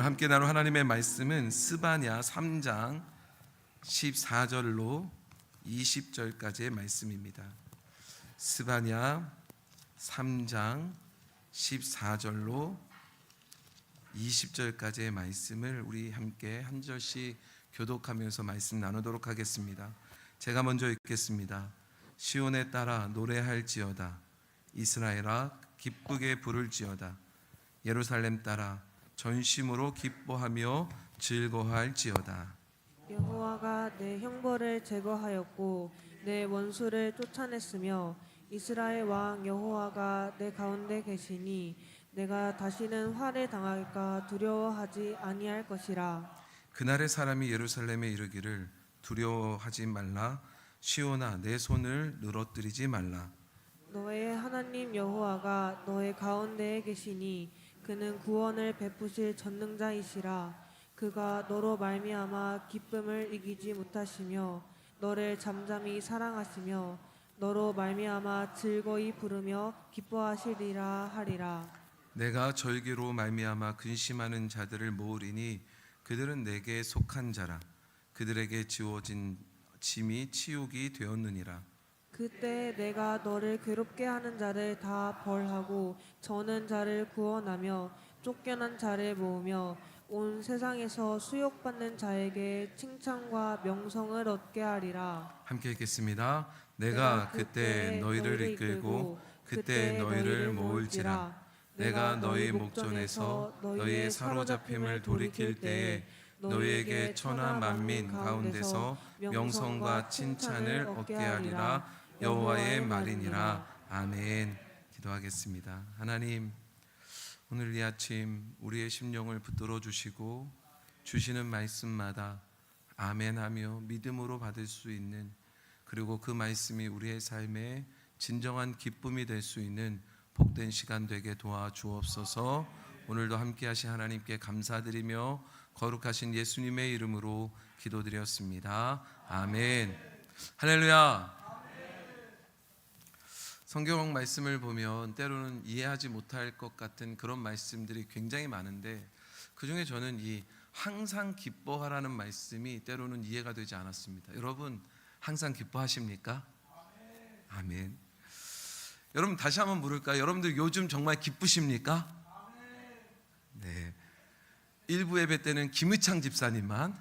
함께 나눌 하나님의 말씀은 스바냐 3장 14절로 20절까지의 말씀입니다. 스바냐 3장 14절로 20절까지의 말씀을 우리 함께 한 절씩 교독하면서 말씀 나누도록 하겠습니다. 제가 먼저 읽겠습니다. 시온에 따라 노래할지어다. 이스라엘아 기쁘게 부를지어다. 예루살렘 따라 전심으로 기뻐하며 즐거워할지어다. 여호와가 내 형벌을 제거하였고 내 원수를 쫓아냈으며 이스라엘 왕 여호와가 내 가운데 계시니 내가 다시는 화를 당할까 두려워하지 아니할 것이라. 그날의 사람이 예루살렘에 이르기를 두려워하지 말라. 시온아 내 손을 늘어뜨리지 말라. 너의 하나님 여호와가 너의 가운데에 계시니 그는 구원을 베푸실 전능자이시라. 그가 너로 말미암아 기쁨을 이기지 못하시며 너를 잠잠히 사랑하시며 너로 말미암아 즐거이 부르며 기뻐하시리라 하리라. 내가 절기로 말미암아 근심하는 자들을 모으리니 그들은 내게 속한 자라. 그들에게 지워진 짐이 치욕이 되었느니라. 그때 내가 너를 괴롭게 하는 자를 다 벌하고 저는 자를 구원하며 쫓겨난 자를 모으며 온 세상에서 수욕받는 자에게 칭찬과 명성을 얻게 하리라. 함께 읽겠습니다. 내가 그때 너희를 이끌고 그때 너희를 모을지라. 내가 너희 목전에서 너희의 사로잡힘을 돌이킬 때에 너희에게 천하 만민 가운데서 명성과 칭찬을 얻게 하리라. 여호와의 말이니라. 아멘. 기도하겠습니다. 하나님, 오늘 이 아침 우리의 심령을 붙들어 주시고 주시는 말씀마다 아멘하며 믿음으로 받을 수 있는, 그리고 그 말씀이 우리의 삶에 진정한 기쁨이 될 수 있는 복된 시간 되게 도와주옵소서. 오늘도 함께하신 하나님께 감사드리며 거룩하신 예수님의 이름으로 기도드렸습니다. 아멘. 할렐루야. 성경 말씀을 보면 때로는 이해하지 못할 것 같은 그런 말씀들이 굉장히 많은데, 그 중에 저는 이 항상 기뻐하라는 말씀이 때로는 이해가 되지 않았습니다. 여러분 항상 기뻐하십니까? 아멘. 여러분 다시 한번 물을까요? 여러분들 요즘 정말 기쁘십니까? 네. 1부 예배 때는 김의창 집사님만,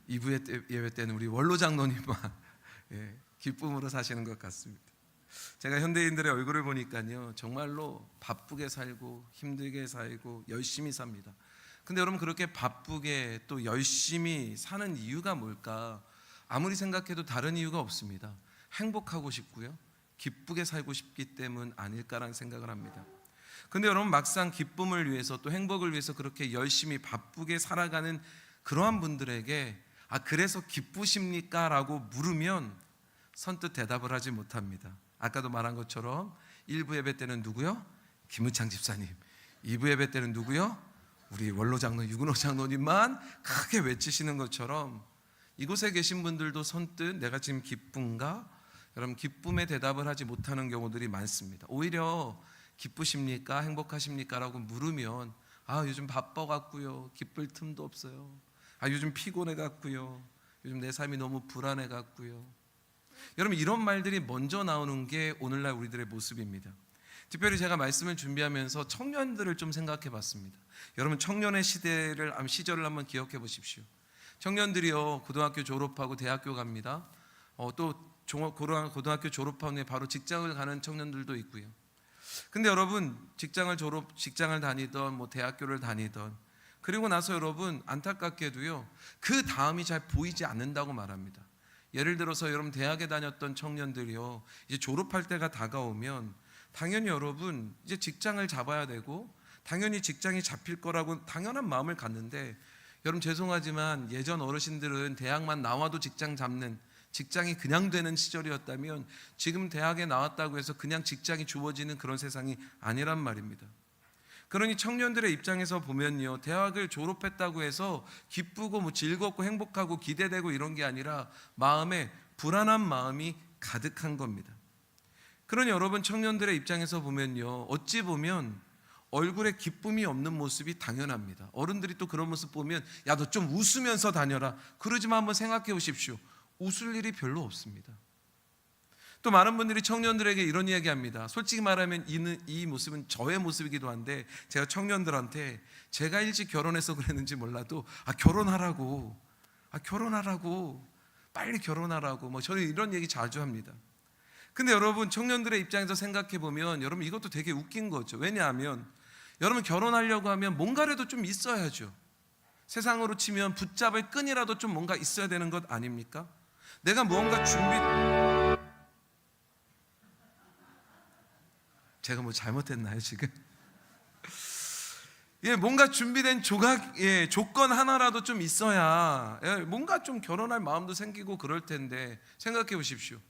2부 예배 때는 우리 원로 장로님만 기쁨으로 사시는 것 같습니다. 제가 현대인들의 얼굴을 보니까요, 정말로 바쁘게 살고 힘들게 살고 열심히 삽니다. 근데 여러분 그렇게 바쁘게 또 열심히 사는 이유가 뭘까? 아무리 생각해도 다른 이유가 없습니다. 행복하고 싶고요, 기쁘게 살고 싶기 때문 아닐까라는 생각을 합니다. 근데 여러분 막상 기쁨을 위해서 또 행복을 위해서 그렇게 열심히 바쁘게 살아가는 그러한 분들에게 그래서 기쁘십니까? 라고 물으면 선뜻 대답을 하지 못합니다. 아까도 말한 것처럼 1부 예배 때는 누구요? 김의창 집사님. 2부 예배 때는 누구요? 우리 원로 장로 유근호 장로님만 크게 외치시는 것처럼 이곳에 계신 분들도 선뜻 내가 지금 기쁜가? 여러분 기쁨에 대답을 하지 못하는 경우들이 많습니다. 오히려 기쁘십니까? 행복하십니까? 라고 물으면 요즘 바빠갖고요, 기쁠 틈도 없어요. 요즘 피곤해갖고요, 요즘 내 삶이 너무 불안해갖고요. 여러분 이런 말들이 먼저 나오는 게 오늘날 우리들의 모습입니다. 특별히 제가 말씀을 준비하면서 청년들을 좀 생각해 봤습니다. 여러분 청년의 시절을 한번 기억해 보십시오. 청년들이요, 고등학교 졸업하고 대학교 갑니다. 또 고등학교 졸업한 후에 바로 직장을 가는 청년들도 있고요. 근데 여러분 직장을 다니던 대학교를 다니던, 그리고 나서 여러분 안타깝게도요, 그 다음이 잘 보이지 않는다고 말합니다. 예를 들어서 여러분 대학에 다녔던 청년들이요, 이제 졸업할 때가 다가오면 당연히 여러분 이제 직장을 잡아야 되고 당연히 직장이 잡힐 거라고 당연한 마음을 갖는데, 여러분 죄송하지만 예전 어르신들은 대학만 나와도 직장이 그냥 되는 시절이었다면 지금 대학에 나왔다고 해서 그냥 직장이 주어지는 그런 세상이 아니란 말입니다. 그러니 청년들의 입장에서 보면요, 대학을 졸업했다고 해서 기쁘고 즐겁고 행복하고 기대되고 이런 게 아니라 마음에 불안한 마음이 가득한 겁니다. 그러니 여러분 청년들의 입장에서 보면요, 어찌 보면 얼굴에 기쁨이 없는 모습이 당연합니다. 어른들이 또 그런 모습 보면 야, 너 좀 웃으면서 다녀라. 그러지만 한번 생각해 보십시오. 웃을 일이 별로 없습니다. 또 많은 분들이 청년들에게 이런 이야기합니다. 솔직히 말하면 이 모습은 저의 모습이기도 한데, 제가 청년들한테 제가 일찍 결혼해서 그랬는지 몰라도 결혼하라고, 빨리 결혼하라고, 뭐 저는 이런 얘기 자주 합니다. 근데 여러분, 청년들의 입장에서 생각해 보면 여러분, 이것도 되게 웃긴 거죠. 왜냐하면 여러분, 결혼하려고 하면 뭔가라도 좀 있어야죠. 세상으로 치면 붙잡을 끈이라도 좀 뭔가 있어야 되는 것 아닙니까? 내가 무언가 제가 뭐 잘못했나요 지금? 뭔가 준비된 조건 하나라도 좀 있어야 뭔가 좀 결혼할 마음도 생기고 그럴 텐데, 생각해 보십시오.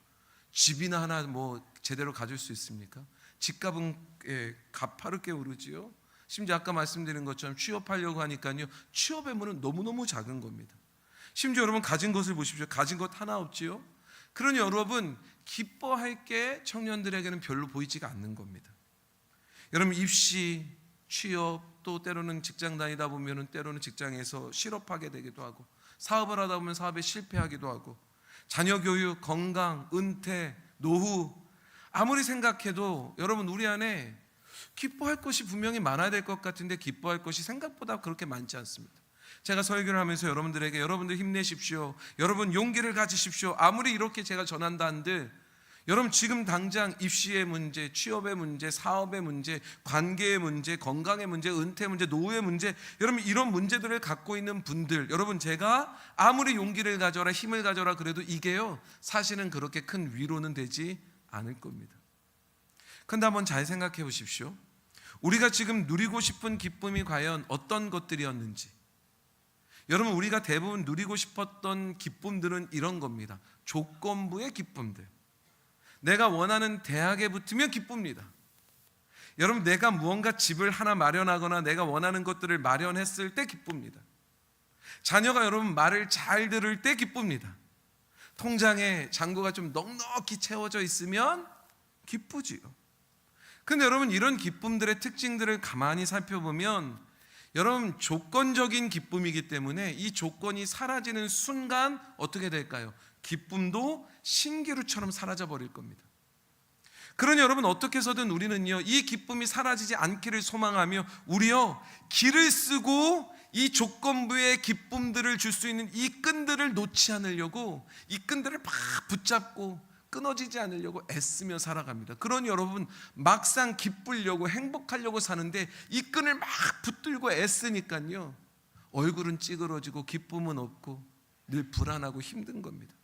집이나 하나 뭐 제대로 가질 수 있습니까? 집값은 가파르게 오르지요. 심지어 아까 말씀드린 것처럼 취업하려고 하니까요, 취업의 문은 너무너무 작은 겁니다. 심지어 여러분, 가진 것을 보십시오. 가진 것 하나 없지요. 그러니 여러분, 기뻐할 게 청년들에게는 별로 보이지가 않는 겁니다. 여러분, 입시, 취업, 또 때로는 직장 다니다 보면 때로는 직장에서 실업하게 되기도 하고, 사업을 하다 보면 사업에 실패하기도 하고, 자녀 교육, 건강, 은퇴, 노후, 아무리 생각해도 여러분, 우리 안에 기뻐할 것이 분명히 많아야 될 것 같은데 기뻐할 것이 생각보다 그렇게 많지 않습니다. 제가 설교를 하면서 여러분들에게 여러분들 힘내십시오, 여러분 용기를 가지십시오, 아무리 이렇게 제가 전한다 한들 여러분, 지금 당장 입시의 문제, 취업의 문제, 사업의 문제, 관계의 문제, 건강의 문제, 은퇴 문제, 노후의 문제, 여러분 이런 문제들을 갖고 있는 분들, 여러분 제가 아무리 용기를 가져라, 힘을 가져라 그래도 이게요, 사실은 그렇게 큰 위로는 되지 않을 겁니다. 그런데 한번 잘 생각해 보십시오. 우리가 지금 누리고 싶은 기쁨이 과연 어떤 것들이었는지. 여러분, 우리가 대부분 누리고 싶었던 기쁨들은 이런 겁니다. 조건부의 기쁨들. 내가 원하는 대학에 붙으면 기쁩니다. 여러분, 내가 무언가 집을 하나 마련하거나 내가 원하는 것들을 마련했을 때 기쁩니다. 자녀가 여러분 말을 잘 들을 때 기쁩니다. 통장에 잔고가 좀 넉넉히 채워져 있으면 기쁘지요. 근데 여러분, 이런 기쁨들의 특징들을 가만히 살펴보면 여러분, 조건적인 기쁨이기 때문에 이 조건이 사라지는 순간 어떻게 될까요? 기쁨도 신기루처럼 사라져 버릴 겁니다. 그러니 여러분, 어떻게 해서든 우리는요, 이 기쁨이 사라지지 않기를 소망하며 우리요, 길을 쓰고 이 조건부의 기쁨들을 줄 수 있는 이 끈들을 놓지 않으려고, 이 끈들을 막 붙잡고 끊어지지 않으려고 애쓰며 살아갑니다. 그러니 여러분, 막상 기쁘려고 행복하려고 사는데 이 끈을 막 붙들고 애쓰니까요, 얼굴은 찌그러지고 기쁨은 없고 늘 불안하고 힘든 겁니다.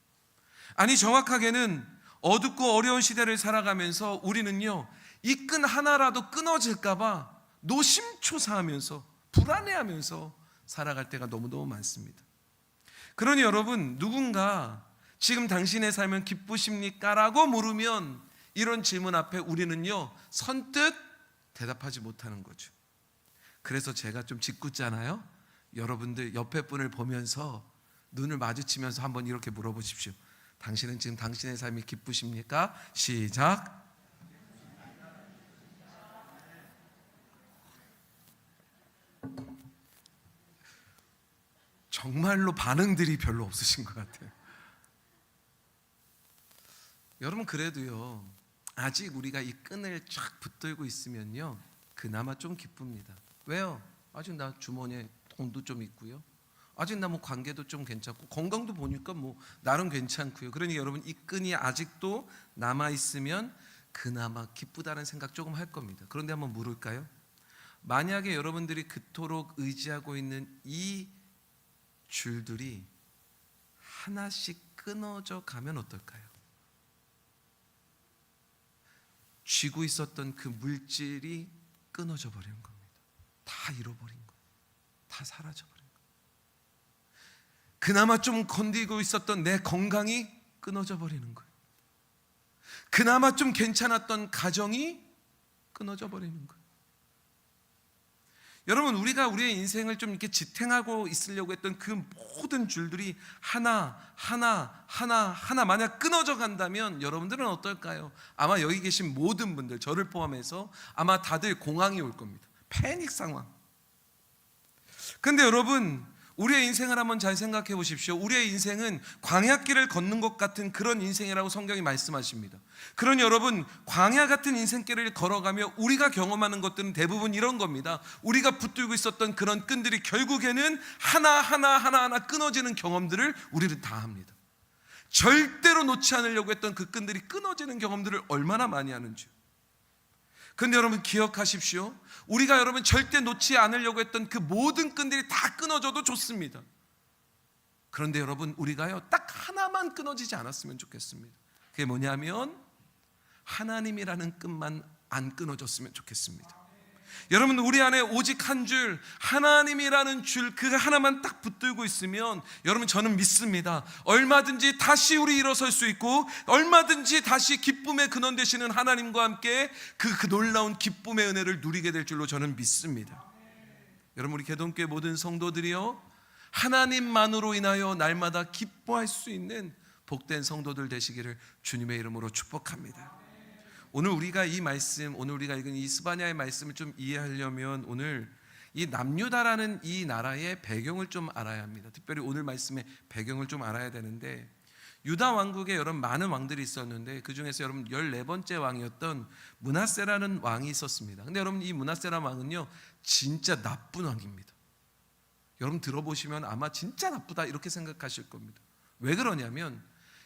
아니, 정확하게는 어둡고 어려운 시대를 살아가면서 우리는요, 이 끈 하나라도 끊어질까 봐 노심초사하면서 불안해하면서 살아갈 때가 너무너무 많습니다. 그러니 여러분, 누군가 지금 당신의 삶은 기쁘십니까? 라고 물으면 이런 질문 앞에 우리는요, 선뜻 대답하지 못하는 거죠. 그래서 제가 좀 짓궂잖아요. 여러분들 옆에 분을 보면서 눈을 마주치면서 한번 이렇게 물어보십시오. 당신은 지금 당신의 삶이 기쁘십니까? 시작. 정말로 반응들이 별로 없으신 것 같아요. 여러분, 그래도요, 아직 우리가 이 끈을 쫙 붙들고 있으면요, 그나마 좀 기쁩니다. 왜요? 아직 나 주머니에 돈도 좀 있고요, 아직 나 뭐 관계도 좀 괜찮고 건강도 보니까 뭐 나름 괜찮고요. 그러니 여러분, 이 끈이 아직도 남아 있으면 그나마 기쁘다는 생각 조금 할 겁니다. 그런데 한번 물을까요? 만약에 여러분들이 그토록 의지하고 있는 이 줄들이 하나씩 끊어져 가면 어떨까요? 쥐고 있었던 그 물질이 끊어져 버리는 겁니다. 다 잃어버린 거예요. 다 사라져 버린 거예요. 그나마 좀 건드리고 있었던 내 건강이 끊어져 버리는 거예요. 그나마 좀 괜찮았던 가정이 끊어져 버리는 거예요. 여러분, 우리가 우리의 인생을 좀 이렇게 지탱하고 있으려고 했던 그 모든 줄들이 하나 만약 끊어져 간다면 여러분들은 어떨까요? 아마 여기 계신 모든 분들, 저를 포함해서 아마 다들 공황이 올 겁니다. 패닉 상황. 근데 여러분, 우리의 인생을 한번 잘 생각해 보십시오. 우리의 인생은 광야길을 걷는 것 같은 그런 인생이라고 성경이 말씀하십니다. 그러니 여러분, 광야 같은 인생길을 걸어가며 우리가 경험하는 것들은 대부분 이런 겁니다. 우리가 붙들고 있었던 그런 끈들이 결국에는 하나하나 끊어지는 경험들을 우리는 다 합니다. 절대로 놓지 않으려고 했던 그 끈들이 끊어지는 경험들을 얼마나 많이 하는지. 근데 여러분 기억하십시오. 우리가 여러분 절대 놓지 않으려고 했던 그 모든 끈들이 다 끊어져도 좋습니다. 그런데 여러분, 우리가요 딱 하나만 끊어지지 않았으면 좋겠습니다. 그게 뭐냐면 하나님이라는 끈만 안 끊어졌으면 좋겠습니다. 여러분, 우리 안에 오직 한 줄, 하나님이라는 줄, 그 하나만 딱 붙들고 있으면 여러분, 저는 믿습니다. 얼마든지 다시 우리 일어설 수 있고, 얼마든지 다시 기쁨의 근원 되시는 하나님과 함께 그 놀라운 기쁨의 은혜를 누리게 될 줄로 저는 믿습니다. 여러분, 우리 개동교회 모든 성도들이요, 하나님만으로 인하여 날마다 기뻐할 수 있는 복된 성도들 되시기를 주님의 이름으로 축복합니다. 오늘 우리가 이 말씀, 오늘 우리가 읽은 이 스바냐의 말씀을 좀 이해하려면 오늘 이 남유다라는 이 나라의 배경을 좀 알아야 합니다. 특별히 오늘 말씀의 배경을 좀 알아야 되는데, 유다 왕국에 여러분 많은 왕들이 있었는데 그 중에서 여러분 14번째 왕이었던 므낫세라는 왕이 있었습니다. 근데 여러분, 이 므낫세라는 왕은요 진짜 나쁜 왕입니다. 여러분 들어보시면 아마 진짜 나쁘다 이렇게 생각하실 겁니다. 왜 그러냐면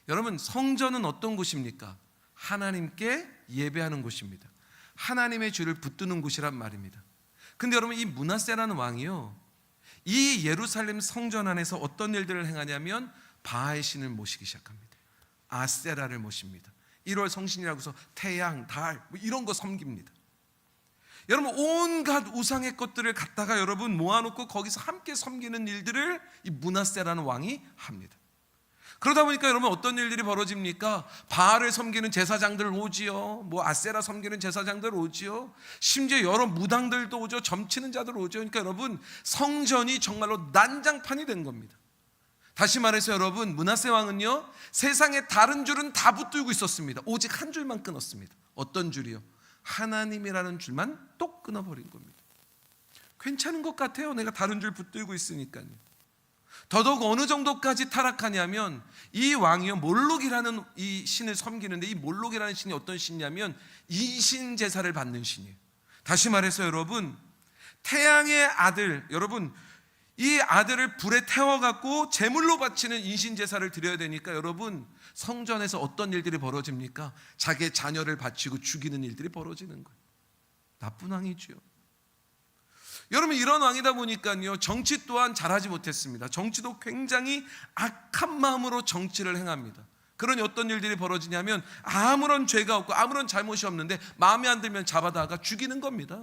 여러분, 성전은 어떤 곳입니까? 하나님께 예배하는 곳입니다. 하나님의 주를 붙드는 곳이란 말입니다. 근데 여러분, 이 므낫세라는 왕이요, 이 예루살렘 성전 안에서 어떤 일들을 행하냐면 바알 신을 모시기 시작합니다. 아세라를 모십니다. 1월 성신이라고 해서 태양, 달 뭐 이런 거 섬깁니다. 여러분, 온갖 우상의 것들을 갖다가 여러분 모아놓고 거기서 함께 섬기는 일들을 이 므낫세라는 왕이 합니다. 그러다 보니까 여러분 어떤 일들이 벌어집니까? 바알을 섬기는 제사장들 오지요. 뭐 아세라 섬기는 제사장들 오지요. 심지어 여러 무당들도 오죠. 점치는 자들 오죠. 그러니까 여러분, 성전이 정말로 난장판이 된 겁니다. 다시 말해서 여러분, 므낫세 왕은요 세상의 다른 줄은 다 붙들고 있었습니다. 오직 한 줄만 끊었습니다. 어떤 줄이요? 하나님이라는 줄만 똑 끊어버린 겁니다. 괜찮은 것 같아요. 내가 다른 줄 붙들고 있으니까요. 더더욱 어느 정도까지 타락하냐면 이 왕이요 몰록이라는 이 신을 섬기는데, 이 몰록이라는 신이 어떤 신이냐면 이신 제사를 받는 신이에요. 다시 말해서 여러분, 태양의 아들, 여러분 이 아들을 불에 태워갖고 제물로 바치는 인신 제사를 드려야 되니까 여러분, 성전에서 어떤 일들이 벌어집니까? 자기의 자녀를 바치고 죽이는 일들이 벌어지는 거예요. 나쁜 왕이죠. 여러분, 이런 왕이다 보니까요 정치 또한 잘하지 못했습니다. 정치도 굉장히 악한 마음으로 정치를 행합니다. 그러니 어떤 일들이 벌어지냐면 아무런 죄가 없고 아무런 잘못이 없는데 마음에 안 들면 잡아다가 죽이는 겁니다.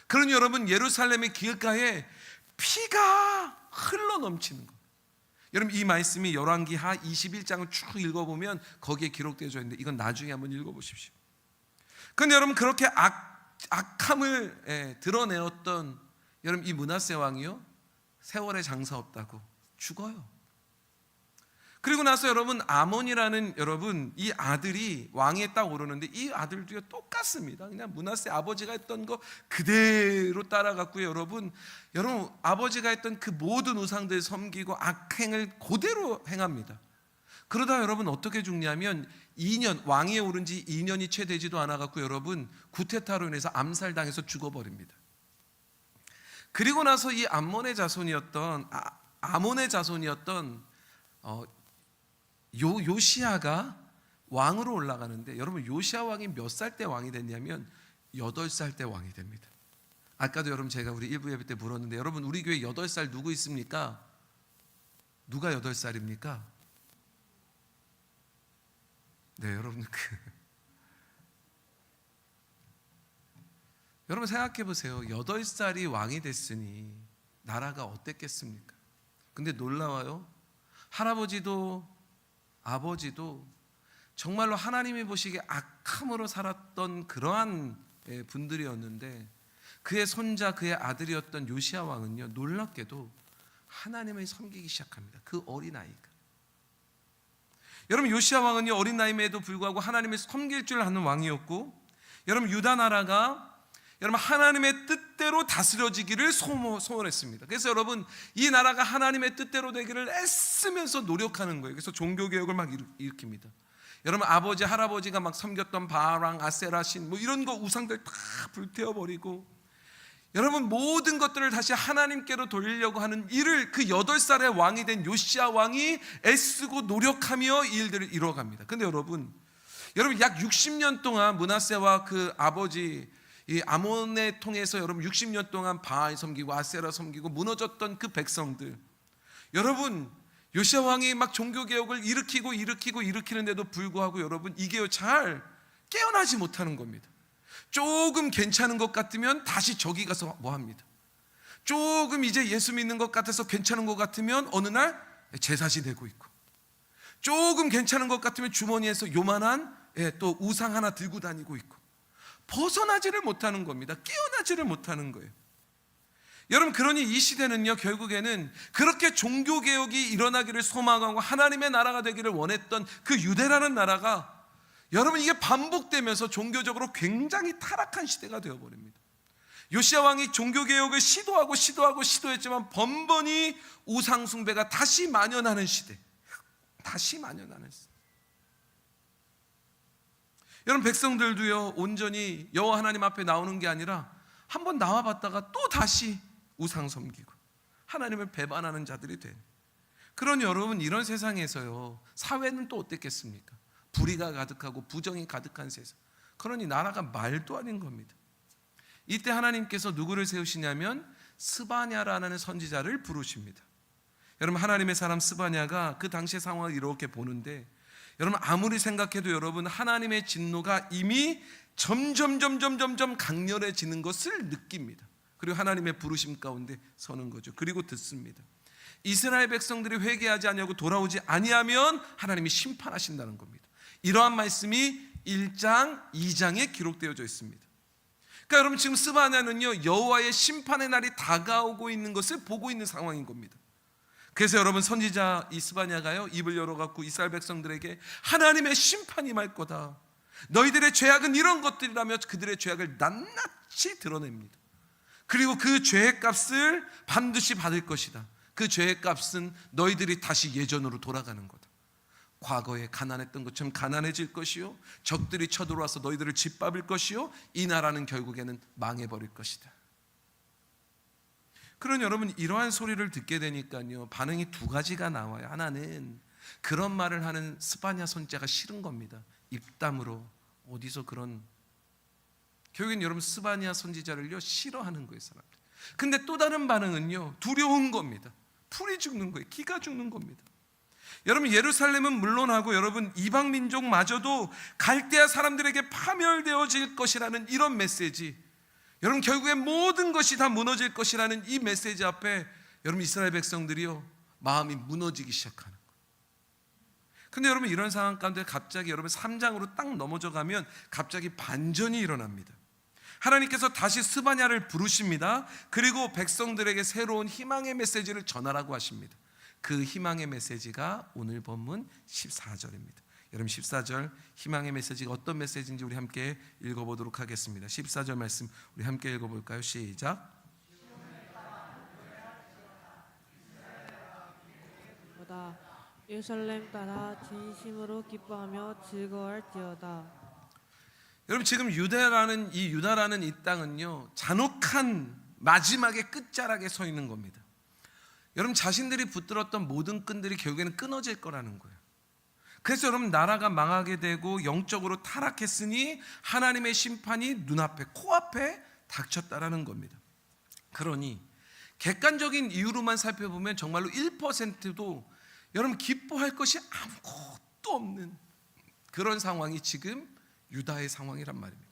그러니 여러분, 예루살렘의 길가에 피가 흘러 넘치는 거예요. 여러분, 이 말씀이 열왕기하 21장을 쭉 읽어보면 거기에 기록되어져 있는데 이건 나중에 한번 읽어보십시오. 그런데 여러분, 그렇게 악함을 드러내었던 여러분 이 므낫세 왕이요 세월에 장사 없다고 죽어요. 그리고 나서 여러분 아몬이라는 여러분 이 아들이 왕위에 딱 오르는데 이 아들도요 똑같습니다. 그냥 므낫세 아버지가 했던 거 그대로 따라갔고요. 여러분 아버지가 했던 그 모든 우상들 섬기고 악행을 그대로 행합니다. 그러다 여러분 어떻게 죽냐면 2년 왕위에 오른 지 2년이 채 되지도 않아 갖고 여러분 구테타로 인해서 암살당해서 죽어버립니다. 그리고 나서 이 아몬의 자손이었던 요시아가 왕으로 올라가는데 여러분, 요시아 왕이 몇 살 때 왕이 됐냐면 8살 때 왕이 됩니다. 아까도 여러분 제가 우리 1부 예배 때 물었는데 여러분, 우리 교회 8살 누구 있습니까? 누가 8살입니까? 네, 여러분 여러분 생각해 보세요. 8살이 왕이 됐으니 나라가 어땠겠습니까? 근데 놀라워요. 할아버지도 아버지도 정말로 하나님이 보시기에 악함으로 살았던 그러한 분들이었는데 그의 손자, 그의 아들이었던 요시아 왕은요 놀랍게도 하나님을 섬기기 시작합니다. 그 어린아이가. 여러분, 요시아 왕은요 어린 나이임에도 불구하고 하나님을 섬길 줄 아는 왕이었고, 여러분 유다 나라가 여러분 하나님의 뜻대로 다스려지기를 소원했습니다. 그래서 여러분 이 나라가 하나님의 뜻대로 되기를 애쓰면서 노력하는 거예요. 그래서 종교개혁을 막 일으킵니다. 여러분 아버지 할아버지가 막 섬겼던 바랑 아세라 신 뭐 이런 거 우상들 다 불태워버리고 여러분 모든 것들을 다시 하나님께로 돌리려고 하는 일을 그 8살의 왕이 된 요시야 왕이 애쓰고 노력하며 이 일들을 이루어갑니다. 근데 여러분 약 60년 동안 므낫세와 그 아버지 이 아몬에 통해서 여러분 60년 동안 바알 섬기고 아세라 섬기고 무너졌던 그 백성들, 여러분 요시야 왕이 막 종교개혁을 일으키는데도 불구하고 여러분 이게 잘 깨어나지 못하는 겁니다. 조금 괜찮은 것 같으면 다시 저기 가서 뭐 합니다. 조금 이제 예수 믿는 것 같아서 괜찮은 것 같으면 어느 날 제사지 되고 있고, 조금 괜찮은 것 같으면 주머니에서 요만한 또 우상 하나 들고 다니고 있고, 벗어나지를 못하는 겁니다. 깨어나지를 못하는 거예요. 여러분 그러니 이 시대는요 결국에는 그렇게 종교개혁이 일어나기를 소망하고 하나님의 나라가 되기를 원했던 그 유대라는 나라가 여러분 이게 반복되면서 종교적으로 굉장히 타락한 시대가 되어버립니다. 요시야 왕이 종교개혁을 시도했지만 번번이 우상숭배가 다시 만연하는 시대. 여러분 백성들도요 온전히 여호와 하나님 앞에 나오는 게 아니라 한번 나와봤다가 또 다시 우상 섬기고 하나님을 배반하는 자들이 된, 그런 여러분 이런 세상에서요 사회는 또 어땠겠습니까? 불의가 가득하고 부정이 가득한 세상. 그러니 나라가 말도 아닌 겁니다. 이때 하나님께서 누구를 세우시냐면 스바냐라는 선지자를 부르십니다. 여러분 하나님의 사람 스바냐가 그 당시의 상황을 이렇게 보는데, 여러분 아무리 생각해도 여러분 하나님의 진노가 이미 점점 강렬해지는 것을 느낍니다. 그리고 하나님의 부르심 가운데 서는 거죠. 그리고 듣습니다. 이스라엘 백성들이 회개하지 아니하고 돌아오지 아니하면 하나님이 심판하신다는 겁니다. 이러한 말씀이 1장 2장에 기록되어져 있습니다. 그러니까 여러분 지금 스바냐는요 여호와의 심판의 날이 다가오고 있는 것을 보고 있는 상황인 겁니다. 그래서 여러분 선지자 이 스바냐가요 입을 열어갖고 이스라엘 백성들에게 하나님의 심판이 말 거다, 너희들의 죄악은 이런 것들이라며 그들의 죄악을 낱낱이 드러냅니다. 그리고 그 죄의 값을 반드시 받을 것이다. 그 죄의 값은 너희들이 다시 예전으로 돌아가는 거다. 과거에 가난했던 것처럼 가난해질 것이요, 적들이 쳐들어와서 너희들을 짓밟을 것이요, 이 나라는 결국에는 망해버릴 것이다. 그런 여러분 이러한 소리를 듣게 되니까요 반응이 두 가지가 나와요. 하나는 그런 말을 하는 스바냐 선지자가 싫은 겁니다. 입담으로 어디서 그런, 결국엔 여러분 스바냐 선지자를요 싫어하는 거예요 사람들. 근데 또 다른 반응은요 두려운 겁니다. 풀이 죽는 거예요. 기가 죽는 겁니다. 여러분 예루살렘은 물론하고 여러분 이방 민족마저도 갈대아 사람들에게 파멸되어질 것이라는 이런 메시지, 여러분 결국엔 모든 것이 다 무너질 것이라는 이 메시지 앞에 여러분 이스라엘 백성들이요 마음이 무너지기 시작하는 거예요. 근데 여러분 이런 상황 가운데 갑자기 여러분 3장으로 딱 넘어져 가면 갑자기 반전이 일어납니다. 하나님께서 다시 스바냐를 부르십니다. 그리고 백성들에게 새로운 희망의 메시지를 전하라고 하십니다. 그 희망의 메시지가 오늘 본문 14절입니다. 여러분 14절 희망의 메시지가 어떤 메시지인지 우리 함께 읽어보도록 하겠습니다. 14절 말씀 우리 함께 읽어볼까요? 시작. 예루살렘 따라 진심으로 기뻐하며 즐거워할지어다. 여러분 지금 유다라는 이 땅은요 잔혹한 마지막의 끝자락에 서 있는 겁니다. 여러분 자신들이 붙들었던 모든 끈들이 결국에는 끊어질 거라는 거예요. 그래서 여러분 나라가 망하게 되고 영적으로 타락했으니 하나님의 심판이 눈앞에 코앞에 닥쳤다라는 겁니다. 그러니 객관적인 이유로만 살펴보면 정말로 1%도 여러분 기뻐할 것이 아무것도 없는 그런 상황이 지금 유다의 상황이란 말입니다.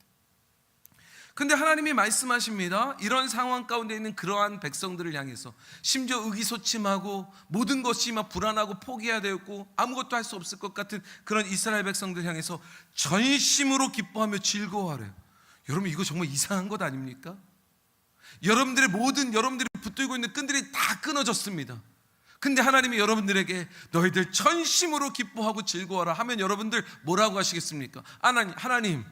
근데 하나님이 말씀하십니다. 이런 상황 가운데 있는 그러한 백성들을 향해서 심지어 의기소침하고 모든 것이 막 불안하고 포기해야 되고 아무것도 할 수 없을 것 같은 그런 이스라엘 백성들 향해서 전심으로 기뻐하며 즐거워하래요. 여러분 이거 정말 이상한 것 아닙니까? 여러분들이 붙들고 있는 끈들이 다 끊어졌습니다. 근데 하나님이 여러분들에게 너희들 전심으로 기뻐하고 즐거워하라 하면 여러분들 뭐라고 하시겠습니까? 하나님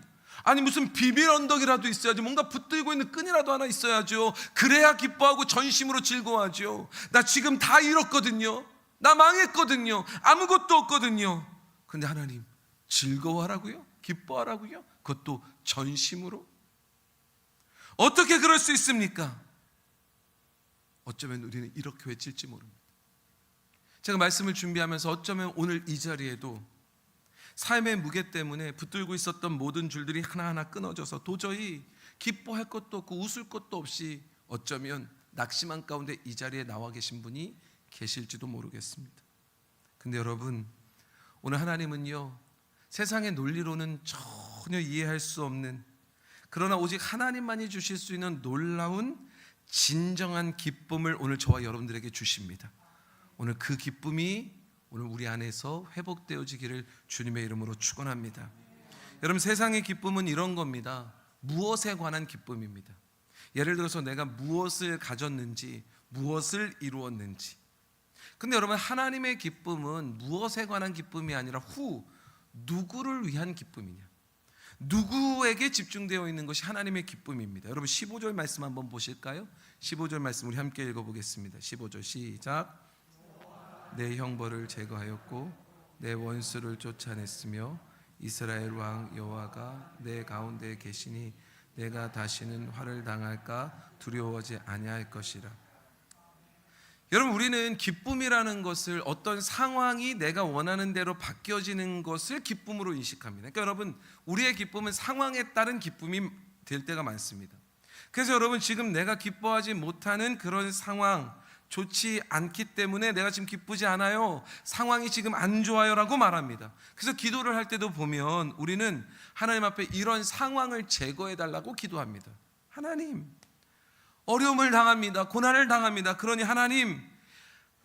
아니 무슨 비밀 언덕이라도 있어야지. 뭔가 붙들고 있는 끈이라도 하나 있어야죠. 그래야 기뻐하고 전심으로 즐거워하죠. 나 지금 다 잃었거든요. 나 망했거든요. 아무것도 없거든요. 근데 하나님 즐거워하라고요? 기뻐하라고요? 그것도 전심으로? 어떻게 그럴 수 있습니까? 어쩌면 우리는 이렇게 외칠지 모릅니다. 제가 말씀을 준비하면서 어쩌면 오늘 이 자리에도 삶의 무게 때문에 붙들고 있었던 모든 줄들이 하나하나 끊어져서 도저히 기뻐할 것도 없고 웃을 것도 없이 어쩌면 낙심한 가운데 이 자리에 나와 계신 분이 계실지도 모르겠습니다. 근데 여러분, 오늘 하나님은요, 세상의 논리로는 전혀 이해할 수 없는, 그러나 오직 하나님만이 주실 수 있는 놀라운 진정한 기쁨을 오늘 저와 여러분들에게 주십니다. 오늘 그 기쁨이 오늘 우리 안에서 회복되어지기를 주님의 이름으로 축원합니다. 여러분, 세상의 기쁨은 이런 겁니다. 무엇에 관한 기쁨입니다. 예를 들어서 내가 무엇을 가졌는지, 무엇을 이루었는지. 근데 여러분, 하나님의 기쁨은 무엇에 관한 기쁨이 아니라 누구를 위한 기쁨이냐, 누구에게 집중되어 있는 것이 하나님의 기쁨입니다. 여러분, 15절 말씀 한번 보실까요? 15절 말씀 우리 함께 읽어보겠습니다. 15절 시작. 내 형벌을 제거하였고 내 원수를 쫓아냈으며 이스라엘 왕 여호와가 내 가운데 계시니 내가 다시는 화를 당할까 두려워하지 아니할 것이라. 여러분, 우리는 기쁨이라는 것을 어떤 상황이 내가 원하는 대로 바뀌어지는 것을 기쁨으로 인식합니다. 그러니까 여러분, 우리의 기쁨은 상황에 따른 기쁨이 될 때가 많습니다. 그래서 여러분, 지금 내가 기뻐하지 못하는 그런 상황, 좋지 않기 때문에 내가 지금 기쁘지 않아요, 상황이 지금 안 좋아요 라고 말합니다. 그래서 기도를 할 때도 보면 우리는 하나님 앞에 이런 상황을 제거해 달라고 기도합니다. 하나님, 어려움을 당합니다. 고난을 당합니다. 그러니 하나님,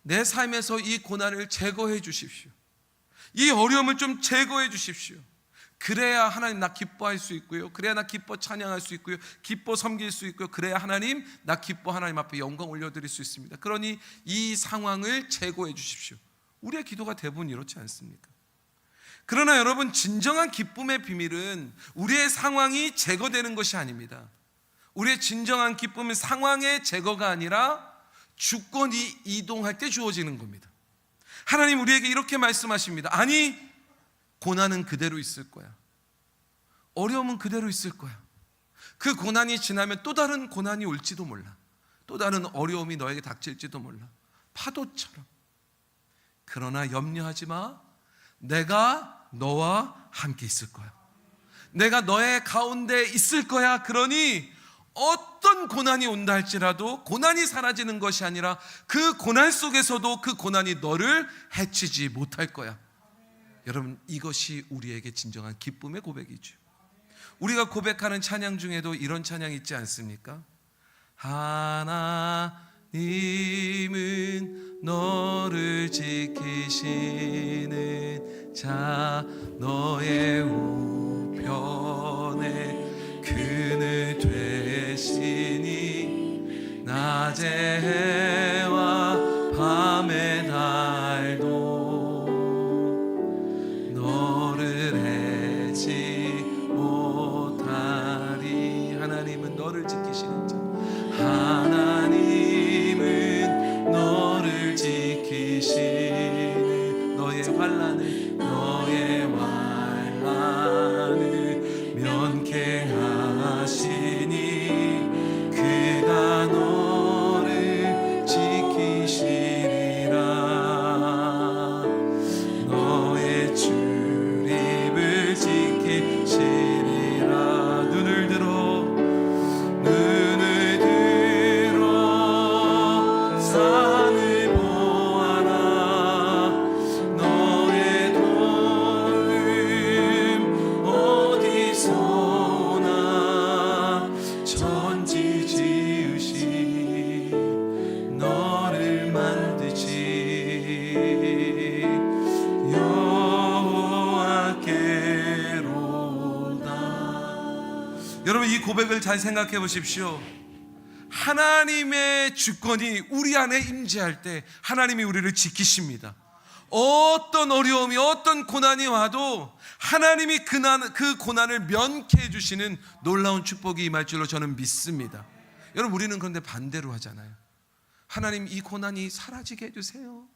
내 삶에서 이 고난을 제거해 주십시오. 이 어려움을 좀 제거해 주십시오. 그래야 하나님 나 기뻐할 수 있고요, 그래야 나 기뻐 찬양할 수 있고요, 기뻐 섬길 수 있고요, 그래야 하나님 나 기뻐 하나님 앞에 영광 올려드릴 수 있습니다. 그러니 이 상황을 제거해 주십시오. 우리의 기도가 대부분 이렇지 않습니까? 그러나 여러분, 진정한 기쁨의 비밀은 우리의 상황이 제거되는 것이 아닙니다. 우리의 진정한 기쁨은 상황의 제거가 아니라 주권이 이동할 때 주어지는 겁니다. 하나님 우리에게 이렇게 말씀하십니다. 아니, 고난은 그대로 있을 거야. 어려움은 그대로 있을 거야. 그 고난이 지나면 또 다른 고난이 올지도 몰라. 또 다른 어려움이 너에게 닥칠지도 몰라. 파도처럼. 그러나 염려하지 마. 내가 너와 함께 있을 거야. 내가 너의 가운데 있을 거야. 그러니 어떤 고난이 온다 할지라도 고난이 사라지는 것이 아니라 그 고난 속에서도 그 고난이 너를 해치지 못할 거야. 여러분, 이것이 우리에게 진정한 기쁨의 고백이죠. 우리가 고백하는 찬양 중에도 이런 찬양 있지 않습니까? 하나님은 너를 지키시는 자, 너의 우편에 그늘 되시니 낮의 해와 밤의 달도 하나님은 너를 지키시는 자, 하나님은 너를 지키시는 너의 환난을 면케하시니 그가 너를 지키시리라. 너의 출입을 지키시리라. 눈을 들어 산을 보아라. 너의 도움 어디서 오나. 천지 지으신 너를 만드신 여호와께로다. 여러분, 이 고백을 잘 생각해 보십시오. 하나님의 주권이 우리 안에 임재할 때 하나님이 우리를 지키십니다. 어떤 어려움이 어떤 고난이 와도 하나님이 그 고난을 면케해 주시는 놀라운 축복이 임할 줄로 저는 믿습니다. 여러분, 우리는 그런데 반대로 하잖아요. 하나님, 이 고난이 사라지게 해주세요.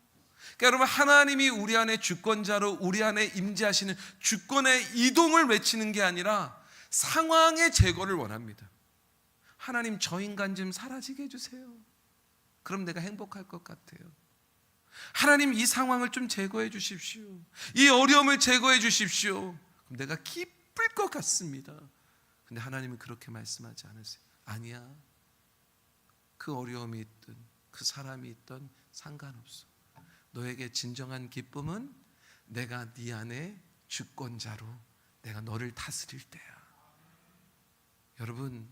그러니까 여러분, 하나님이 우리 안에 주권자로 우리 안에 임재하시는 주권의 이동을 외치는 게 아니라 상황의 제거를 원합니다. 하나님, 저 인간 좀 사라지게 해주세요. 그럼 내가 행복할 것 같아요. 하나님, 이 상황을 좀 제거해 주십시오. 이 어려움을 제거해 주십시오. 그럼 내가 기쁠 것 같습니다. 근데 하나님은 그렇게 말씀하지 않으세요. 아니야, 그 어려움이 있든 그 사람이 있든 상관없어. 너에게 진정한 기쁨은 내가 네 안에 주권자로 내가 너를 다스릴 때야. 여러분,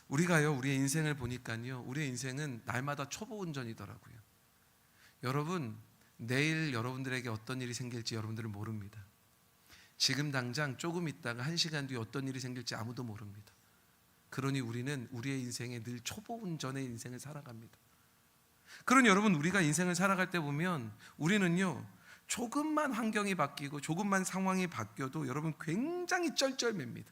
우리가요, 우리의 인생을 보니까요, 우리의 인생은 날마다 초보 운전이더라고요. 여러분, 내일 여러분들에게 어떤 일이 생길지 여러분들은 모릅니다. 지금 당장 조금 있다가 1시간 뒤에 어떤 일이 생길지 아무도 모릅니다. 그러니 우리는 우리의 인생에 늘 초보 운전의 인생을 살아갑니다. 그러니 여러분, 우리가 인생을 살아갈 때 보면 우리는요, 조금만 환경이 바뀌고 조금만 상황이 바뀌어도 여러분 굉장히 쩔쩔맵니다.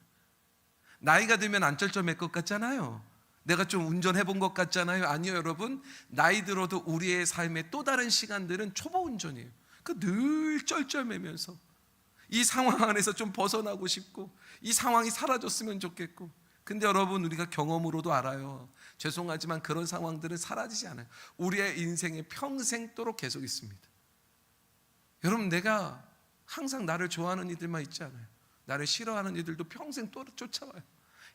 나이가 들면 안 쩔쩔맬 것 같잖아요. 내가 좀 운전해 본 것 같잖아요. 아니요, 여러분, 나이 들어도 우리의 삶의 또 다른 시간들은 초보 운전이에요. 늘 쩔쩔매면서 이 상황 안에서 좀 벗어나고 싶고 이 상황이 사라졌으면 좋겠고. 근데 여러분, 우리가 경험으로도 알아요. 죄송하지만 그런 상황들은 사라지지 않아요. 우리의 인생에 평생도록 계속 있습니다. 여러분, 내가 항상 나를 좋아하는 이들만 있지 않아요. 나를 싫어하는 이들도 평생 또 쫓아와요.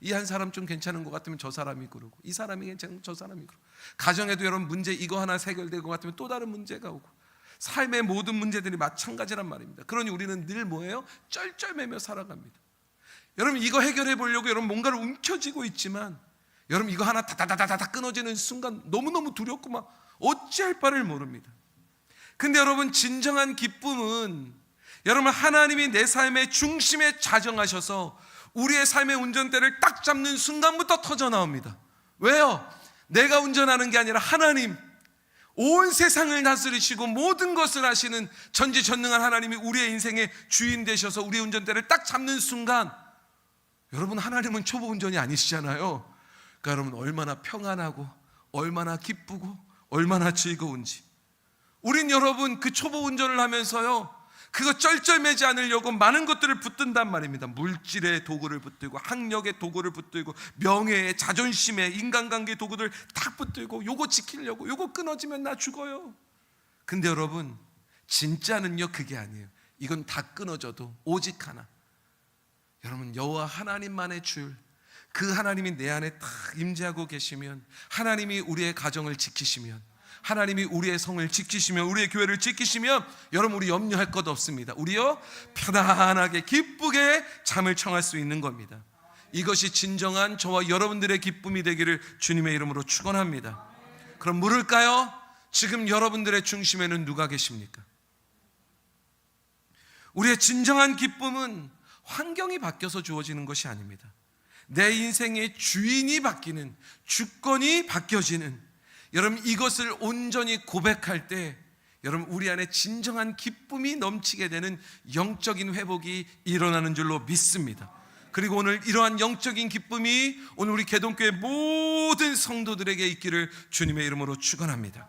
이 한 사람 좀 괜찮은 것 같으면 저 사람이 그러고, 이 사람이 괜찮으면 저 사람이 그러고, 가정에도 여러분 문제 이거 하나 해결될 것 같으면 또 다른 문제가 오고, 삶의 모든 문제들이 마찬가지란 말입니다. 그러니 우리는 늘 뭐예요? 쩔쩔매며 살아갑니다. 여러분, 이거 해결해 보려고 여러분 뭔가를 움켜쥐고 있지만 여러분, 이거 하나 다다다다다 끊어지는 순간 너무너무 두렵고 막 어찌할 바를 모릅니다. 근데 여러분, 진정한 기쁨은 여러분, 하나님이 내 삶의 중심에 자정하셔서 우리의 삶의 운전대를 딱 잡는 순간부터 터져 나옵니다. 왜요? 내가 운전하는 게 아니라 하나님, 온 세상을 다스리시고 모든 것을 하시는 전지전능한 하나님이 우리의 인생의 주인 되셔서 우리의 운전대를 딱 잡는 순간, 여러분, 하나님은 초보 운전이 아니시잖아요. 그러니까 여러분, 얼마나 평안하고 얼마나 기쁘고 얼마나 즐거운지. 우린 여러분, 그 초보 운전을 하면서요, 그거 쩔쩔매지 않으려고 많은 것들을 붙든단 말입니다. 물질의 도구를 붙들고, 학력의 도구를 붙들고, 명예의, 자존심의, 인간관계의 도구들 다 붙들고, 요거 지키려고, 요거 끊어지면 나 죽어요. 근데 여러분, 진짜는요, 그게 아니에요. 이건 다 끊어져도 오직 하나, 여러분, 여호와 하나님만의 줄, 그 하나님이 내 안에 딱 임재하고 계시면, 하나님이 우리의 가정을 지키시면, 하나님이 우리의 성을 지키시면, 우리의 교회를 지키시면, 여러분, 우리 염려할 것 없습니다. 우리요, 편안하게 기쁘게 잠을 청할 수 있는 겁니다. 이것이 진정한 저와 여러분들의 기쁨이 되기를 주님의 이름으로 축원합니다. 그럼 물을까요? 지금 여러분들의 중심에는 누가 계십니까? 우리의 진정한 기쁨은 환경이 바뀌어서 주어지는 것이 아닙니다. 내 인생의 주인이 바뀌는, 주권이 바뀌어지는, 여러분, 이것을 온전히 고백할 때 여러분, 우리 안에 진정한 기쁨이 넘치게 되는 영적인 회복이 일어나는 줄로 믿습니다. 그리고 오늘 이러한 영적인 기쁨이 오늘 우리 개동교회 모든 성도들에게 있기를 주님의 이름으로 축원합니다.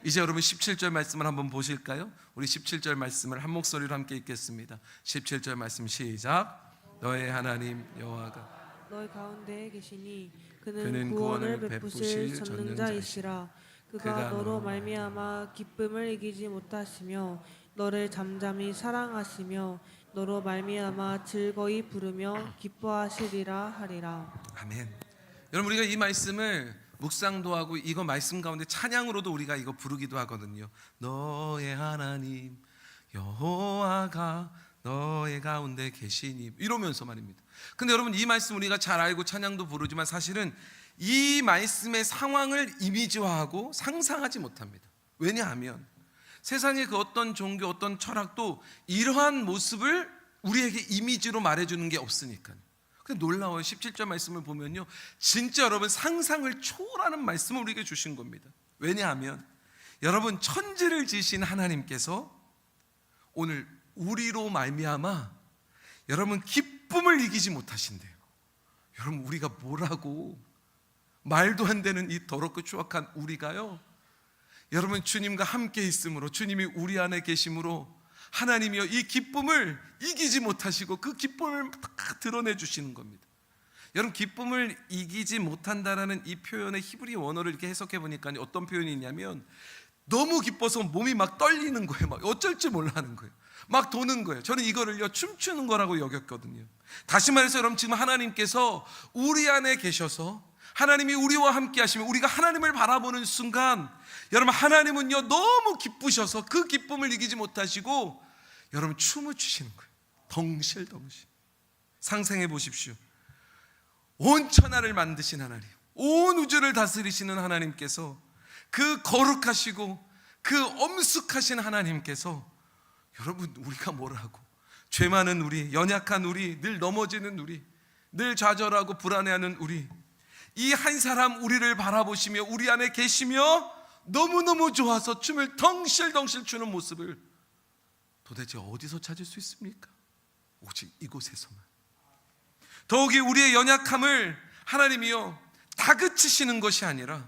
이제 여러분 17절 말씀을 한번 보실까요? 우리 17절 말씀을 한 목소리로 함께 읽겠습니다. 17절 말씀 시작. 너의 하나님 여호와가 너희 가운데에 계시니 그는 구원을 베푸실 전능자이시라. 그가 너로 말미암아 기쁨을 이기지 못하시며 너를 잠잠히 사랑하시며 너로 말미암아 즐거이 부르며 기뻐하시리라 하리라. 아멘. 여러분, 우리가 이 말씀을 묵상도 하고 이거 말씀 가운데 찬양으로도 우리가 이거 부르기도 하거든요. 너의 하나님 여호와가 너의 가운데 계시니, 이러면서 말입니다. 근데 여러분, 이 말씀 우리가 잘 알고 찬양도 부르지만 사실은 이 말씀의 상황을 이미지화하고 상상하지 못합니다. 왜냐하면 세상의 그 어떤 종교, 어떤 철학도 이러한 모습을 우리에게 이미지로 말해주는 게 없으니까요. 근데 놀라워요. 17절 말씀을 보면요, 진짜 여러분 상상을 초월하는 말씀을 우리에게 주신 겁니다. 왜냐하면 여러분, 천지를 지으신 하나님께서 오늘 우리로 말미암아 여러분 기쁨을 이기지 못하신대요. 여러분 우리가 뭐라고, 말도 안 되는 이 더럽고 추악한 우리가요, 여러분 주님과 함께 있음으로, 주님이 우리 안에 계심으로 하나님이여 이 기쁨을 이기지 못하시고 그 기쁨을 다 드러내 주시는 겁니다. 여러분 기쁨을 이기지 못한다라는 이 표현의 히브리 원어를 이렇게 해석해 보니까 어떤 표현이 있냐면, 너무 기뻐서 몸이 막 떨리는 거예요. 막 어쩔 줄 몰라 하는 거예요. 막 도는 거예요. 저는 이거를요 춤추는 거라고 여겼거든요. 다시 말해서 여러분 지금 하나님께서 우리 안에 계셔서 하나님이 우리와 함께 하시면 우리가 하나님을 바라보는 순간, 여러분 하나님은요 너무 기쁘셔서 그 기쁨을 이기지 못하시고 여러분 춤을 추시는 거예요. 덩실덩실. 상상해 보십시오. 온 천하를 만드신 하나님, 온 우주를 다스리시는 하나님께서, 그 거룩하시고 그 엄숙하신 하나님께서, 여러분 우리가 뭐라고, 죄 많은 우리, 연약한 우리, 늘 넘어지는 우리, 늘 좌절하고 불안해하는 우리, 이 한 사람 우리를 바라보시며 우리 안에 계시며 너무너무 좋아서 춤을 덩실덩실 추는 모습을 도대체 어디서 찾을 수 있습니까? 오직 이곳에서만. 더욱이 우리의 연약함을 하나님이요 다그치시는 것이 아니라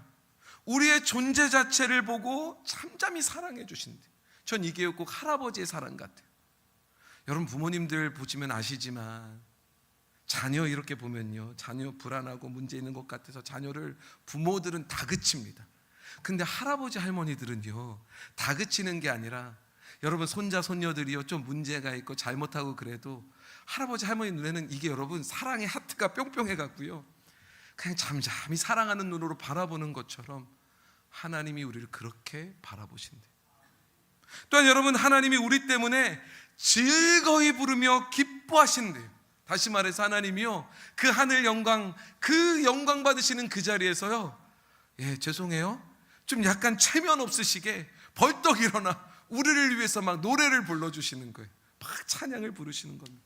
우리의 존재 자체를 보고 잠잠히 사랑해 주신대. 전 이게 꼭 할아버지의 사랑 같아요. 여러분 부모님들 보시면 아시지만 자녀 이렇게 보면요, 자녀 불안하고 문제 있는 것 같아서 자녀를 부모들은 다그칩니다. 근데 할아버지 할머니들은요 다그치는 게 아니라, 여러분 손자 손녀들이요 좀 문제가 있고 잘못하고 그래도 할아버지 할머니 눈에는 이게 여러분 사랑의 하트가 뿅뿅해 갖고요 그냥 잠잠히 사랑하는 눈으로 바라보는 것처럼 하나님이 우리를 그렇게 바라보신대. 또한 여러분 하나님이 우리 때문에 즐거이 부르며 기뻐하신대요. 다시 말해서 하나님이요 그 하늘 영광, 그 영광 받으시는 그 자리에서요, 죄송해요 좀 약간 체면 없으시게 벌떡 일어나 우리를 위해서 막 노래를 불러주시는 거예요. 막 찬양을 부르시는 겁니다.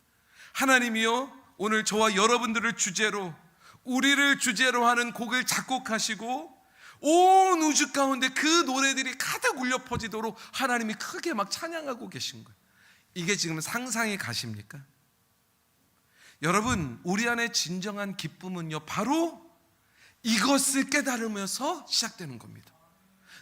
하나님이요 오늘 저와 여러분들을 주제로, 우리를 주제로 하는 곡을 작곡하시고 온 우주 가운데 그 노래들이 가득 울려 퍼지도록 하나님이 크게 막 찬양하고 계신 거예요. 이게 지금 상상이 가십니까? 여러분 우리 안에 진정한 기쁨은요 바로 이것을 깨달으면서 시작되는 겁니다.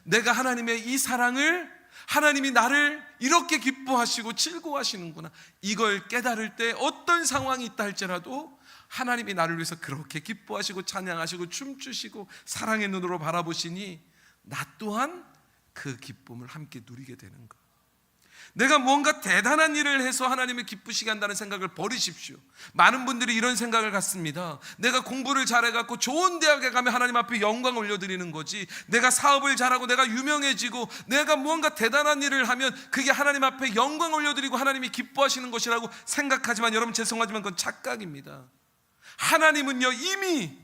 내가 하나님의 이 사랑을, 하나님이 나를 이렇게 기뻐하시고 즐거워하시는구나, 이걸 깨달을 때 어떤 상황이 있다 할지라도 하나님이 나를 위해서 그렇게 기뻐하시고 찬양하시고 춤추시고 사랑의 눈으로 바라보시니 나 또한 그 기쁨을 함께 누리게 되는 것. 내가 뭔가 대단한 일을 해서 하나님을 기쁘시게 한다는 생각을 버리십시오. 많은 분들이 이런 생각을 갖습니다. 내가 공부를 잘해갖고 좋은 대학에 가면 하나님 앞에 영광을 올려드리는 거지, 내가 사업을 잘하고 내가 유명해지고 내가 무언가 대단한 일을 하면 그게 하나님 앞에 영광을 올려드리고 하나님이 기뻐하시는 것이라고 생각하지만, 여러분 죄송하지만 그건 착각입니다. 하나님은요 이미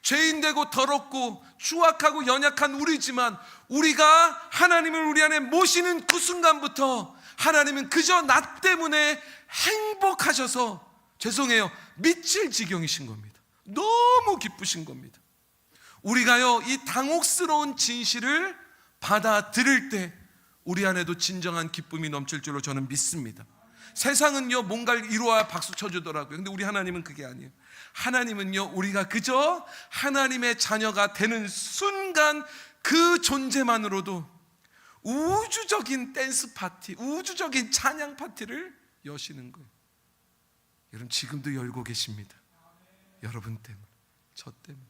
죄인되고 더럽고 추악하고 연약한 우리지만, 우리가 하나님을 우리 안에 모시는 그 순간부터 하나님은 그저 나 때문에 행복하셔서, 죄송해요 미칠 지경이신 겁니다. 너무 기쁘신 겁니다. 우리가요 이 당혹스러운 진실을 받아들일 때 우리 안에도 진정한 기쁨이 넘칠 줄로 저는 믿습니다. 세상은요 뭔가를 이루어야 박수 쳐주더라고요. 근데 우리 하나님은 그게 아니에요. 하나님은요 우리가 그저 하나님의 자녀가 되는 순간 그 존재만으로도 우주적인 댄스 파티, 우주적인 찬양 파티를 여시는 거예요. 여러분 지금도 열고 계십니다. 여러분 때문에, 저 때문에.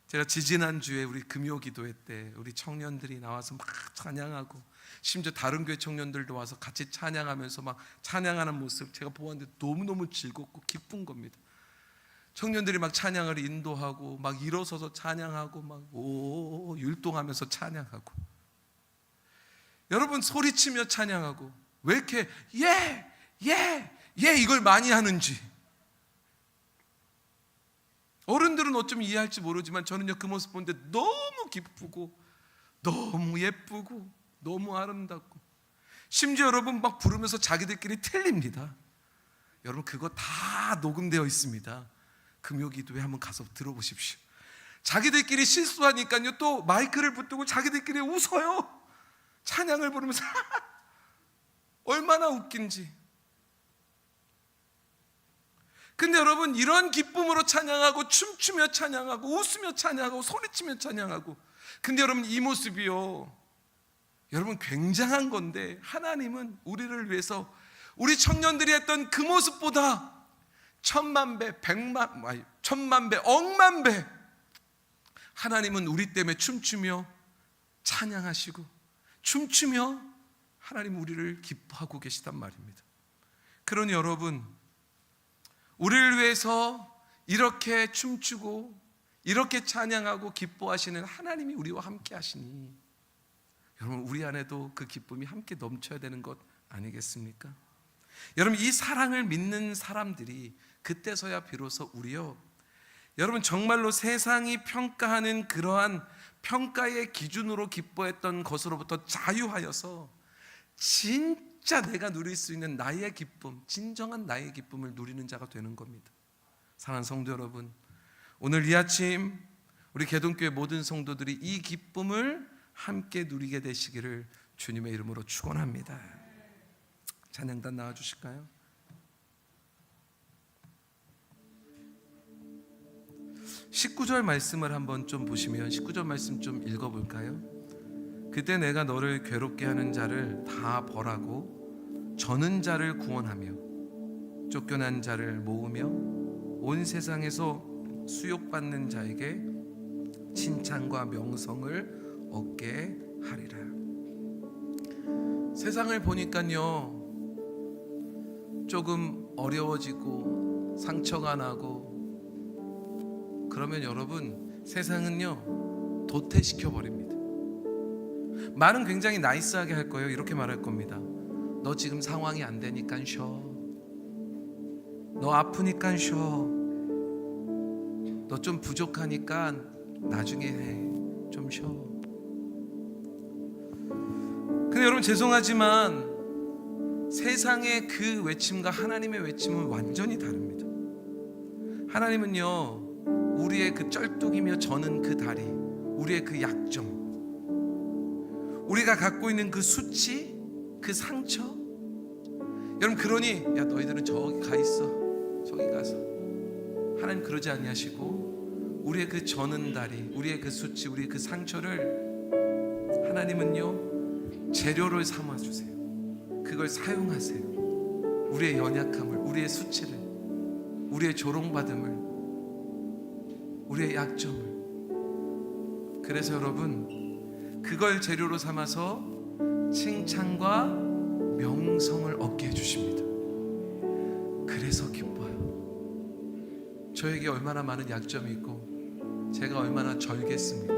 제가 지지난주에 우리 금요 기도회 때 우리 청년들이 나와서 막 찬양하고, 심지어 다른 교회 청년들도 와서 같이 찬양하면서 막 찬양하는 모습 제가 보았는데 너무너무 즐겁고 기쁜 겁니다. 청년들이 막 찬양을 인도하고 막 일어서서 찬양하고 막 오 율동하면서 찬양하고, 여러분 소리치며 찬양하고, 왜 이렇게 이걸 많이 하는지 어른들은 어쩜 이해할지 모르지만 저는요 그 모습 보는데 너무 기쁘고 너무 예쁘고 너무 아름답고, 심지어 여러분 막 부르면서 자기들끼리 틀립니다. 여러분 그거 다 녹음되어 있습니다. 금요기도에 한번 가서 들어보십시오. 자기들끼리 실수하니까요 또 마이크를 붙들고 자기들끼리 웃어요. 찬양을 부르면서 얼마나 웃긴지. 근데 여러분, 이런 기쁨으로 찬양하고 춤추며 찬양하고 웃으며 찬양하고 소리치며 찬양하고, 근데 여러분 이 모습이요, 여러분 굉장한 건데, 하나님은 우리를 위해서 우리 청년들이 했던 그 모습보다 천만 배, 천만 배, 억만 배 하나님은 우리 때문에 춤추며 찬양하시고 춤추며 하나님 우리를 기뻐하고 계시단 말입니다. 그러니 여러분, 우리를 위해서 이렇게 춤추고 이렇게 찬양하고 기뻐하시는 하나님이 우리와 함께 하시니, 여러분 우리 안에도 그 기쁨이 함께 넘쳐야 되는 것 아니겠습니까? 여러분, 이 사랑을 믿는 사람들이 그때서야 비로소 우리요, 여러분 정말로 세상이 평가하는 그러한 평가의 기준으로 기뻐했던 것으로부터 자유하여서 진짜 내가 누릴 수 있는 나의 기쁨, 진정한 나의 기쁨을 누리는 자가 되는 겁니다. 사랑하는 성도 여러분, 오늘 이 아침 우리 개동교회 모든 성도들이 이 기쁨을 함께 누리게 되시기를 주님의 이름으로 축원합니다. 찬양단 나와주실까요? 19절 말씀을 한번 좀 보시면, 19절 말씀 좀 읽어볼까요? 그때 내가 너를 괴롭게 하는 자를 다 벌하고 저는 자를 구원하며 쫓겨난 자를 모으며 온 세상에서 수욕받는 자에게 칭찬과 명성을 얻게 하리라. 세상을 보니까요, 조금 어려워지고 상처가 나고 그러면 여러분, 세상은요 도태시켜 버립니다. 말은 굉장히 나이스하게 할 거예요. 이렇게 말할 겁니다. 너 지금 상황이 안 되니까 쉬어. 너 아프니까 쉬어. 너 좀 부족하니까 나중에 해. 좀 쉬어. 근데 여러분, 죄송하지만 세상의 그 외침과 하나님의 외침은 완전히 다릅니다. 하나님은요, 우리의 그 쩔뚝이며 저는 그 다리, 우리의 그 약점, 우리가 갖고 있는 그 수치, 그 상처, 여러분, 그러니 야 너희들은 저기 가 있어, 저기 가서. 하나님 그러지 아니하시고 우리의 그 저는 다리, 우리의 그 수치, 우리의 그 상처를 하나님은요 재료를 삼아 주세요. 그걸 사용하세요. 우리의 연약함을, 우리의 수치를, 우리의 조롱받음을, 우리의 약점을. 그래서 여러분, 그걸 재료로 삼아서 칭찬과 명성을 얻게 해주십니다. 그래서 기뻐요. 저에게 얼마나 많은 약점이 있고 제가 얼마나 절겠습니까?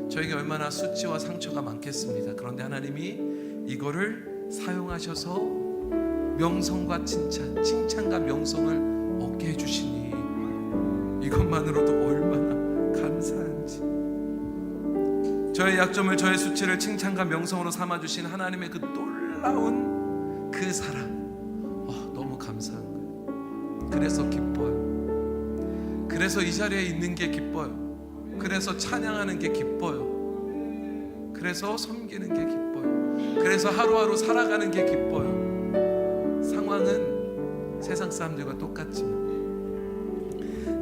저에게 얼마나 수치와 상처가 많겠습니다. 그런데 하나님이 이거를 사용하셔서 명성과 칭찬과 명성을 얻게 해주시니, 이것만으로도 얼마나 감사한지. 저의 약점을, 저의 수치를 칭찬과 명성으로 삼아주신 하나님의 그 놀라운 그 사랑, 너무 감사한 거예요. 그래서 기뻐요. 그래서 이 자리에 있는 게 기뻐요. 그래서 찬양하는 게 기뻐요. 그래서 섬기는 게 기뻐요. 그래서 하루하루 살아가는 게 기뻐요. 상황은 세상 사람들과 똑같지만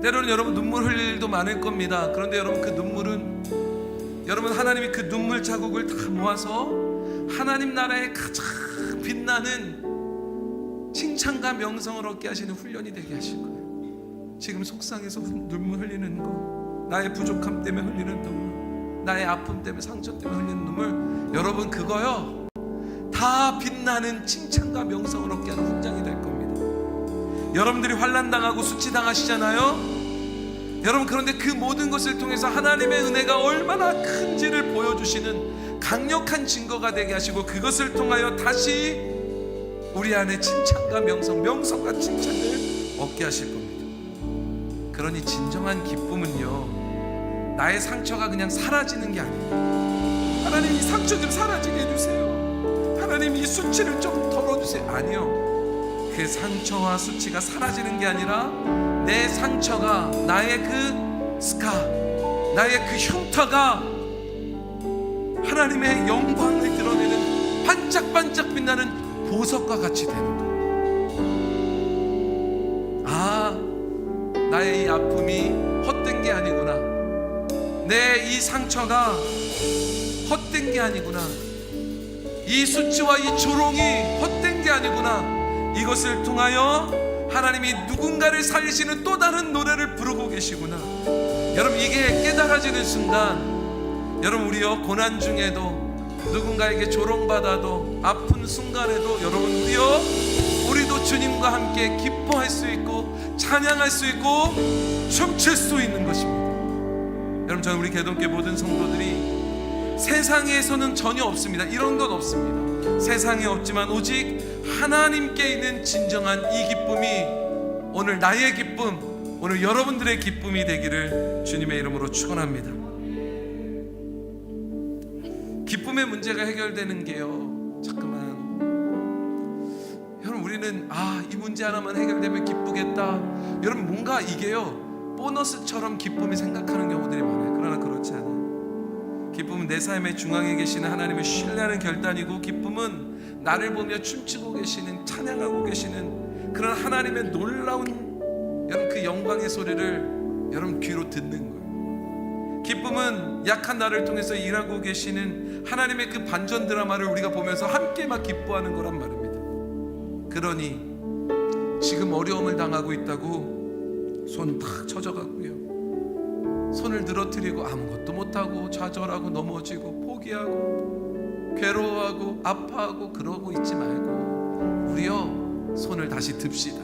때로는 여러분 눈물 흘릴 일도 많을 겁니다. 그런데 여러분, 그 눈물은, 여러분 하나님이 그 눈물 자국을 다 모아서 하나님 나라의 가장 빛나는 칭찬과 명성을 얻게 하시는 훈련이 되게 하실 거예요. 지금 속상해서 눈물 흘리는 거, 나의 부족함 때문에 흘리는 눈물, 나의 아픔 때문에, 상처 때문에 흘리는 눈물, 여러분 그거요 다 빛나는 칭찬과 명성을 얻게 하는 훈장이 될 겁니다. 여러분들이 환난당하고 수치당하시잖아요. 여러분, 그런데 그 모든 것을 통해서 하나님의 은혜가 얼마나 큰지를 보여주시는 강력한 증거가 되게 하시고, 그것을 통하여 다시 우리 안에 칭찬과 명성과 칭찬을 얻게 하실 겁니다. 그러니 진정한 기쁨은요, 나의 상처가 그냥 사라지는 게 아니에요. 하나님 이 상처 좀 사라지게 해주세요. 하나님 이 수치를 좀 덜어주세요. 아니요, 그 상처와 수치가 사라지는 게 아니라 내 상처가, 나의 그 스카, 나의 그 흉터가 하나님의 영광을 드러내는 반짝반짝 빛나는 보석과 같이 되는 거예요. 아, 나의 이 아픔이 헛된 게 아니구나. 내 이 상처가 헛된 게 아니구나. 이 수치와 이 조롱이 헛된 게 아니구나. 이것을 통하여 하나님이 누군가를 살리시는 또 다른 노래를 부르고 계시구나. 여러분, 이게 깨달아지는 순간, 여러분, 우리요 고난 중에도 누군가에게 조롱받아도 아픈 순간에도 여러분, 우리도 주님과 함께 기뻐할 수 있고 찬양할 수 있고 춤출 수 있는 것입니다. 여러분, 저는 우리 개동교회 모든 성도들이 세상에서는 전혀 없습니다. 이런 건 없습니다. 세상에 없지만 오직 하나님께 있는 진정한 이 기쁨이 오늘 나의 기쁨, 오늘 여러분들의 기쁨이 되기를 주님의 이름으로 축원합니다. 기쁨의 문제가 해결되는 게요, 자꾸만 여러분, 우리는 이 문제 하나만 해결되면 기쁘겠다. 여러분, 뭔가 이게요 보너스처럼 기쁨이 생각하는 경우들이 많아요. 그러나 그렇지 않아요. 기쁨은 내 삶의 중앙에 계시는 하나님을 신뢰하는 결단이고, 기쁨은 나를 보며 춤추고 계시는, 찬양하고 계시는 그런 하나님의 놀라운 여러분 그 영광의 소리를 여러분 귀로 듣는 거예요. 기쁨은 약한 나를 통해서 일하고 계시는 하나님의 그 반전 드라마를 우리가 보면서 함께 막 기뻐하는 거란 말입니다. 그러니 지금 어려움을 당하고 있다고 손 탁 쳐져가고요, 손을 늘어뜨리고 아무것도 못하고 좌절하고 넘어지고 포기하고 괴로워하고 아파하고 그러고 있지 말고 우리요 손을 다시 듭시다.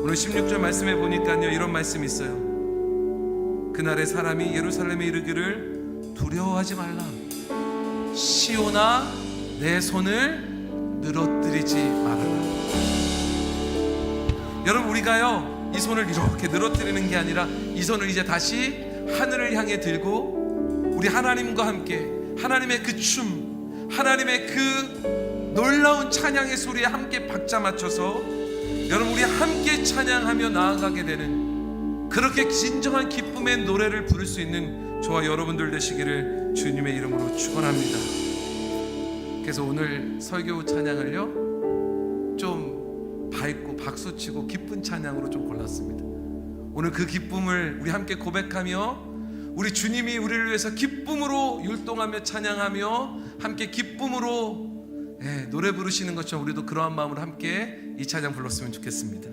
오늘 16절 말씀에 보니까요 이런 말씀이 있어요. 그날에 사람이 예루살렘에 이르기를 두려워하지 말라. 시온아 내 손을 늘어뜨리지 말아라. 여러분, 우리가요 이 손을 이렇게 늘어뜨리는 게 아니라 이 손을 이제 다시 하늘을 향해 들고 우리 하나님과 함께 하나님의 그 춤, 하나님의 그 놀라운 찬양의 소리에 함께 박자 맞춰서 여러분 우리 함께 찬양하며 나아가게 되는, 그렇게 진정한 기쁨의 노래를 부를 수 있는 저와 여러분들 되시기를 주님의 이름으로 축원합니다. 그래서 오늘 설교 찬양을요 좀 밝고 박수치고 기쁜 찬양으로 좀 골랐습니다. 오늘 그 기쁨을 우리 함께 고백하며 우리 주님이 우리를 위해서 기쁨으로 율동하며 찬양하며 함께 기쁨으로 노래 부르시는 것처럼 우리도 그러한 마음으로 함께 이 찬양 불렀으면 좋겠습니다.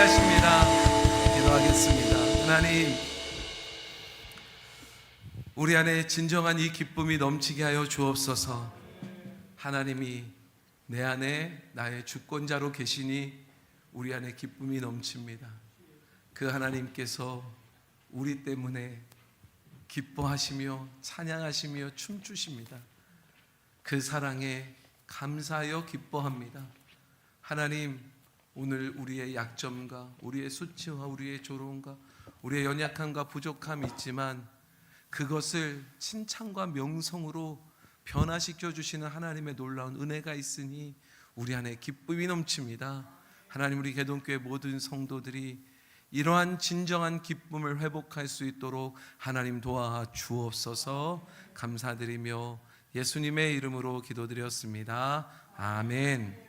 하십니다. 기도하겠습니다. 하나님, 우리 안에 진정한 이 기쁨이 넘치게 하여 주옵소서. 하나님이 내 안에 나의 주권자로 계시니 우리 안에 기쁨이 넘칩니다. 그 하나님께서 우리 때문에 기뻐하시며 찬양하시며 춤추십니다. 그 사랑에 감사하여 기뻐합니다. 하나님, 오늘 우리의 약점과 우리의 수치와 우리의 조롱과 우리의 연약함과 부족함이 있지만 그것을 칭찬과 명성으로 변화시켜 주시는 하나님의 놀라운 은혜가 있으니 우리 안에 기쁨이 넘칩니다. 하나님, 우리 개동교회 모든 성도들이 이러한 진정한 기쁨을 회복할 수 있도록 하나님 도와 주옵소서. 감사드리며 예수님의 이름으로 기도드렸습니다. 아멘.